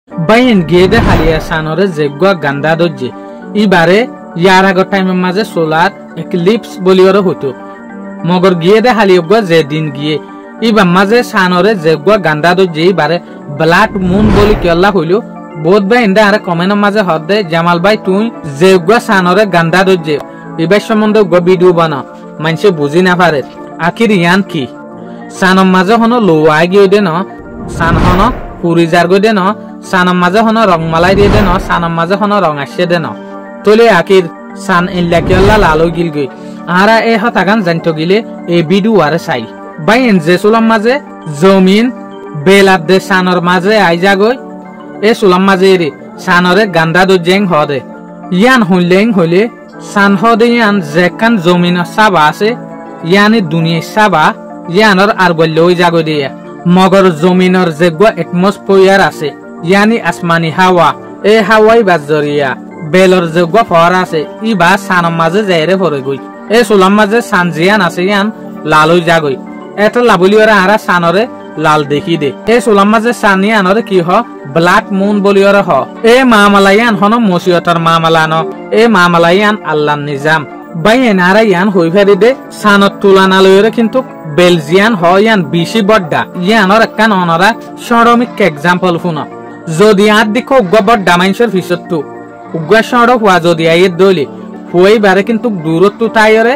বাইন গেদে হালিয়া সানরে জেগুয়া গান্দা দজ্জে ইবারে ইয়ার আগর টাইমের মাঝে solar eclipse বলিওর হতো মগর গিয়েদে হালিয়া যে দিন গিয়ে ইবার মাঝে সানরে জেগুয়া গান্দা দজ্জে ইবারে ব্লাড মুন বলি কেল্লা হইলো বোধ ভাই ইন্দা আরে কমেন্টের মাঝে হদে জামাল ভাই তুই জেগুয়া সানরে গান্দা দজ্জে ইবার সম্বন্ধে ভিডিও বানা মানুষে বুঝি না পারে আখির ইয়ান কি সানম মাঝে হনো লোয়া গিয়ে দে ন সান হন পুরি যার গই দে ন সানম মাঝে হনো রং মালাই দিয়ে দে ন সানম মাঝে হনো রং আসে দে ন তোলে আখির সান ইল্লা কেল্লা লালো গিল গই আরা এ হতাগান জানতো গিলে এই ভিডিও আরে চাই বাই এন যে সুলাম মাঝে জমিন বেলার দে সানর মাঝে আই যাগই এ সুলাম মাঝে রে সানরে গান্দা দজ্জেং হদে ইয়ান হইলেং হইলে সান হদে ইয়ান যেকান জমিন সাবা আছে ইয়ানি দুনিয়া সাবা ইয়ানর আর বললে ওই জাগো দিয়া মগর জমিনর যেগুয়া এটমসফিয়ার আছে ইয়ানি আসমানি হাওয়া এই হাওয়াই বাজরিয়া বেলর যেগুয়া ফর আছে ইবা সানম মাঝে যাইরে পরে গই এই সুলাম মাঝে সান জিয়ান আছে ইয়ান লালই জাগই এটা লাবলি ওরা আরা সানরে লাল দেখি দে এই সুলাম মাঝে সানি আনরে কি হ ব্লাড মুন বলিওর হ এ মামালায়ান হন মসিয়তর মামালানো এ মামালায়ান আল্লাহর নিজাম বাই এনারা ইয়ান হই ফেরি দে সানত তুলনা লইরে কিন্তু বেলজিয়ান হয়ান বেশি বড্ডা ইয়ানর একখান অনরা সরমিক এক্সাম্পল ফুন যদি আর দিকে উগ্র বড্ডা মানুষের ফিসত্তু উগ্র সড়ক হওয়া যদি আইয়ের দইলে হুই বারে কিন্তু দূরত্ব তাইরে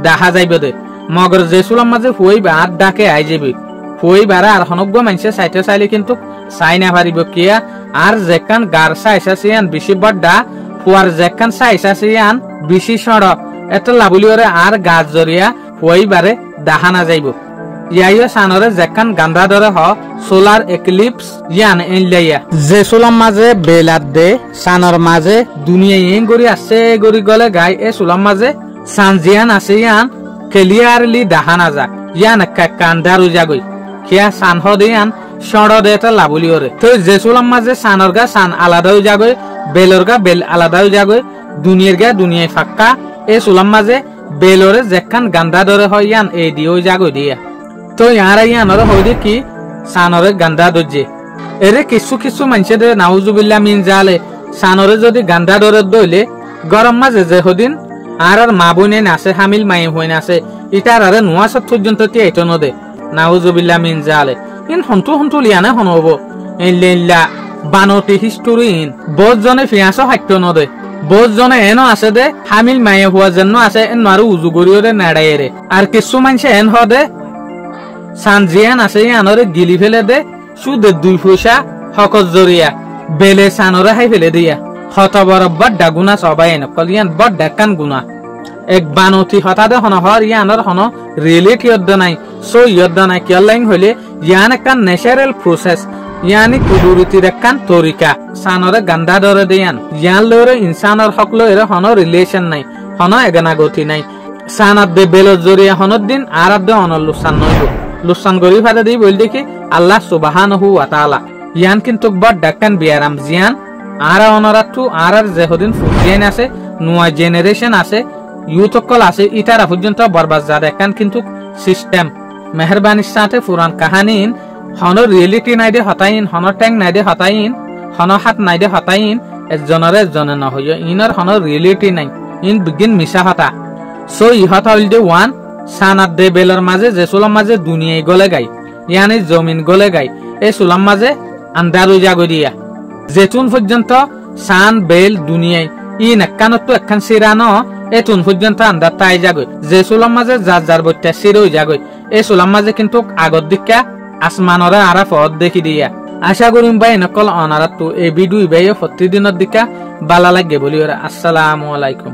দেখা যাইবে দে মগর যে সুলাম মাঝে হুই আর ডাকে আই যাবে হুই বারে আর হনগ্য মানুষের সাইটে চাইলে কিন্তু চাই না পারিব কিয়া আর যেখান গার সাইস আছে ইয়ান বেশি বড্ডা হুয়ার যেখান সাইস আছে ইয়ান বেশি সড়ক এটা লাবলিওরে আর গাছ জরিয়া হুই বারে দেখা না যাইব ইয়াইয়া সানরে যেখান গান্দা ধরে হ সোলার এক্লিপস ইয়ান এনলাইয়া যে সুলাম মাঝে বেলাত দে সানর মাঝে দুনিয়া ইং গরি আছে গরি গলে গাই এ সুলাম মাঝে সানজিয়ান আছে ইয়ান ক্লিয়ারলি দেখা না যা ইয়ান কান্দারু যাগই কিয়া সান হদে ইয়ান সড় দে এটা লাবলিওরে তো যে সুলাম মাঝে সানর গা সান আলাদাও যাগই বেলর গা বেল আলাদাও যাগই দুনিয়ার গা দুনিয়ায় ফাক্কা এ সুলাম মাঝে বেলরে যেখান গান্দা ধরে হয় ইয়ান এই দিও যাগো দিয়া তো ইয়ারা ইয়ানর হইদে কি সানরে গান্দা দজ্জে এরে কিছু কিছু মানুষে দে নাউজুবিল্লাহ মিন জালে সানরে যদি গান্দা ধরে দইলে গরম মাঝে যে হদিন আর মা বইনে নাচে হামিল মাই হই নাচে ইটার আরে নোয়া সব পর্যন্ত তিয়াইতো নদে নাউজুবিল্লাহ মিন জালে ইন হন্তু হন্তু লিয়ানে হনব ইল্লা বানতি হিস্টোরি ইন বহুত জনে ফিয়াসো হাইত নদে বহুত জনে এনো আছে দে হামিল মায়ে হওয়া জন্য আছে এন মারু উজু গরিওরে নাড়াইরে আর কিছু মানুষে এন হদে সানজিয়ান আছে ইয়ানরে গিলি ফেলে দে সুদে 2 পয়সা হকত জরিয়া বেলে সানরে হাই ফেলে দিয়া হত বড় বড্ডা গুনা সবাই এন কলিয়ান বড্ডা কান গুনা এক বানতি হতাদে হনহর ইয়ানর হন রিলেট ইয়দ নাই সো ইয়দ নাই কেলাইং হইলে ইয়ান কান ন্যাচারাল প্রসেস ইয়ানি কুদুরতির একখান তরিকা সানরে গান্দা ধরে দেয়ান ইয়ান লরে ইনসানর হক লরে হন রিলেশন নাই হন এগানা গতি নাই সানাত দে বেলর জরিয়া হনর দিন আরাদ দে অনর লুসান নইব লুসান গরি ফাদা দি বল দেখি আল্লাহ সুবহানাহু ওয়া তাআলা ইয়ান কিন্তু বড় ডাক্কান বিয়ারাম জিয়ান আরা অনরাতু আরার যেহদিন ফুজিয়েন আছে নোয়া জেনারেশন আছে ইউথকল আছে ইতারা পর্যন্ত বরবাদ জাদ একখান কিন্তু সিস্টেম মেহেরবানির সাথে পুরান কাহিনীন হন রিয়েলিটি নাই দে হতাইন হন ট্যাং নাই দে হতাইন হন হাত নাই দে হতাইন একজনরে একজনে নহইয় ইনর হন রিয়েলিটি নাই in begin Misha Hota so ইহত হইল দে ওয়ান সানাত দে বেলর মাঝে যে সুলাম মাঝে দুনিয়ায় গলে গাই ইয়ানি জমিন গলে গাই এই সুলাম মাঝে আন্দারু জাগো দিয়া যেতুন পর্যন্ত সান বেল দুনিয়ায় ইন একখানত একখান সিরানো এতুন পর্যন্ত আন্দার তাই যাগই যে সুলাম মাঝে যার যার বইটা সিরই যাগই এই সুলাম মাঝে কিন্তু আগর দিকা আসমানরে আরা পথ দেখি দিয়া আশা করিম ভাই নকল অনারাত এই ভিডিও ভাই প্রতিদিনের দিকা বালা লাগে বলি ওরা আসসালামু আলাইকুম।